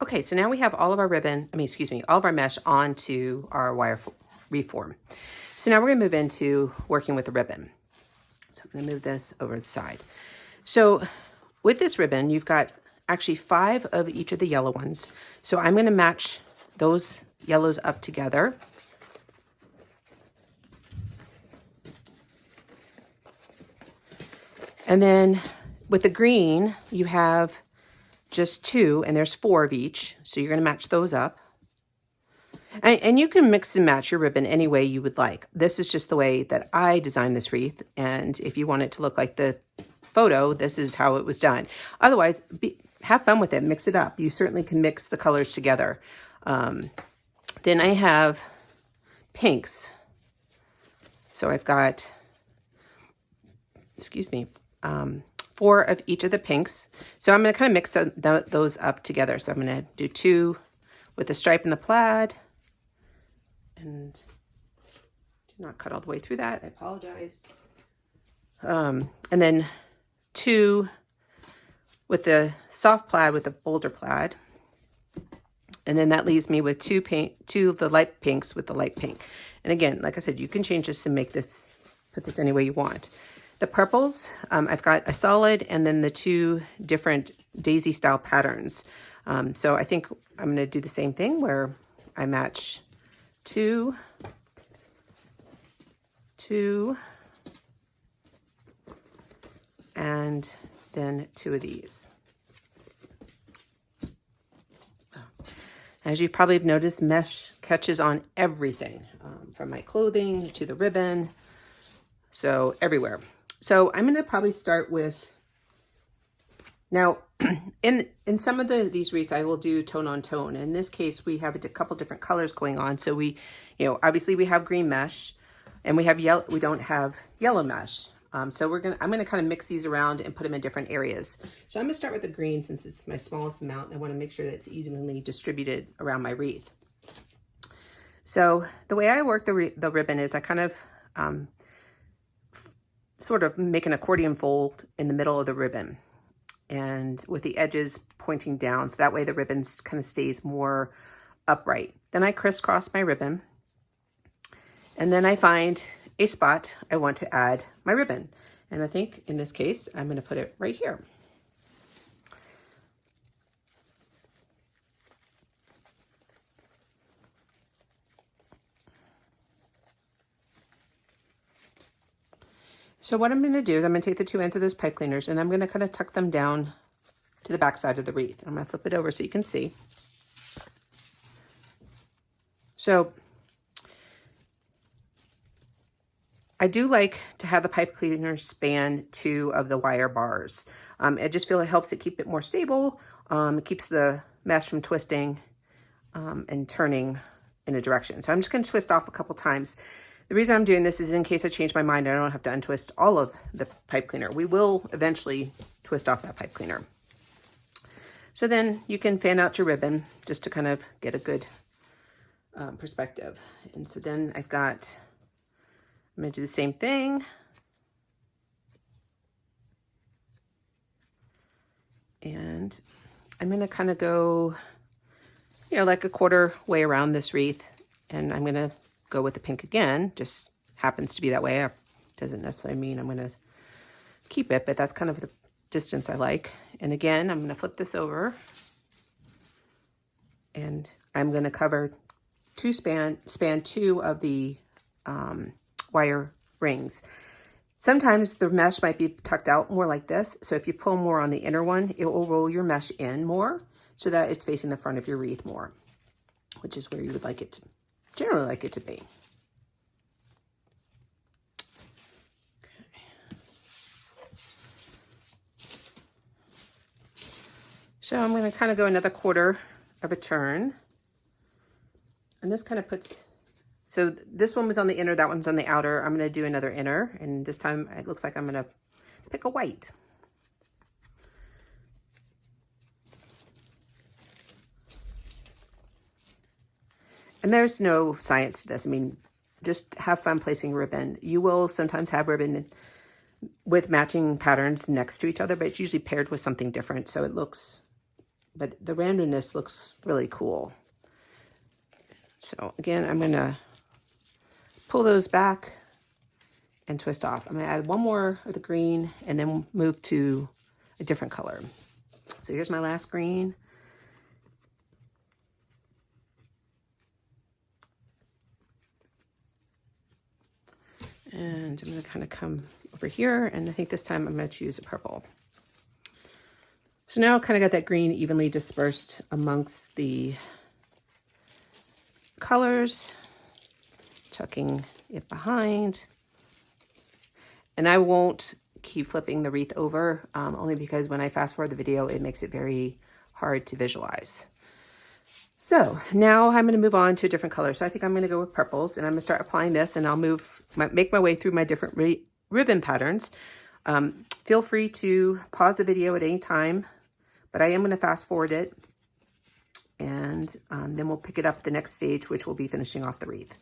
Okay, so now we have all of our ribbon, all of our mesh onto our wire reform. So now we're gonna move into working with the ribbon. So I'm gonna move this over to the side. So with this ribbon, you've got actually 5 of each of the yellow ones. So I'm gonna match those yellows up together. And then with the green, you have just 2, and there's 4 of each. So you're gonna match those up. And you can mix and match your ribbon any way you would like. This is just the way that I designed this wreath. And if you want it to look like the photo, this is how it was done. Otherwise, have fun with it, mix it up. You certainly can mix the colors together. Then I have pinks. So I've got, 4 of each of the pinks. So I'm gonna kind of mix those up together. So I'm gonna do 2 with the stripe and the plaid. And do not cut all the way through that, I apologize. And then 2 with the soft plaid with the bolder plaid. And then that leaves me with 2 of the light pinks with the light pink. And again, like I said, you can change this and put this any way you want. The purples, I've got a solid and then the 2 different daisy style patterns. So I think I'm gonna do the same thing where I match 2, 2, and then 2 of these. As you probably have noticed, mesh catches on everything, from my clothing to the ribbon, so everywhere. So I'm going to probably start with, now in some of these wreaths I will do tone on tone. In this case we have a couple different colors going on. So we, obviously we have green mesh and we have yellow, we don't have yellow mesh. So I'm gonna kind of mix these around and put them in different areas. So I'm gonna start with the green since it's my smallest amount and I want to make sure that it's evenly distributed around my wreath. So the way I work the ribbon is I kind of sort of make an accordion fold in the middle of the ribbon and with the edges pointing down, so that way the ribbon kind of stays more upright. Then I crisscross my ribbon and then I find a spot I want to add my ribbon. And I think in this case, I'm going to put it right here. So what I'm going to do is I'm going to take the 2 ends of those pipe cleaners and I'm going to kind of tuck them down to the back side of the wreath. I'm going to flip it over so you can see. So I do like to have the pipe cleaner span 2 of the wire bars. I just feel it helps it keep it more stable. It keeps the mesh from twisting and turning in a direction. So I'm just going to twist off a couple times. The reason I'm doing this is in case I change my mind, I don't have to untwist all of the pipe cleaner. We will eventually twist off that pipe cleaner. So then you can fan out your ribbon just to kind of get a good perspective. And so then I'm going to do the same thing. And I'm going to kind of go, like a quarter way around this wreath. And I'm going to go with the pink again. Just happens to be that way. It doesn't necessarily mean I'm going to keep it, but that's kind of the distance I like. And again, I'm going to flip this over. And I'm going to cover span 2 of the wire rings. Sometimes the mesh might be tucked out more like this. So if you pull more on the inner one, it will roll your mesh in more so that it's facing the front of your wreath more, which is where you would like it to, generally like it to be. So I'm going to kind of go another quarter of a turn. And this kind of puts, so this one was on the inner, that one's on the outer. I'm going to do another inner, and this time it looks like I'm going to pick a white. And there's no science to this. I mean, just have fun placing ribbon. You will sometimes have ribbon with matching patterns next to each other, but it's usually paired with something different, so it looks but the randomness looks really cool. So again, I'm gonna pull those back and twist off. I'm gonna add one more of the green and then move to a different color. So here's my last green. And I'm gonna kind of come over here, and I think this time I'm gonna choose a purple. So now I've kind of got that green evenly dispersed amongst the colors, tucking it behind. And I won't keep flipping the wreath over, only because when I fast forward the video, it makes it very hard to visualize. So now I'm going to move on to a different color. So I think I'm going to go with purples, and I'm going to start applying this, and I'll make my way through my different ribbon patterns. Feel free to pause the video at any time, but I am going to fast forward it, and then we'll pick it up the next stage, which will be finishing off the wreath.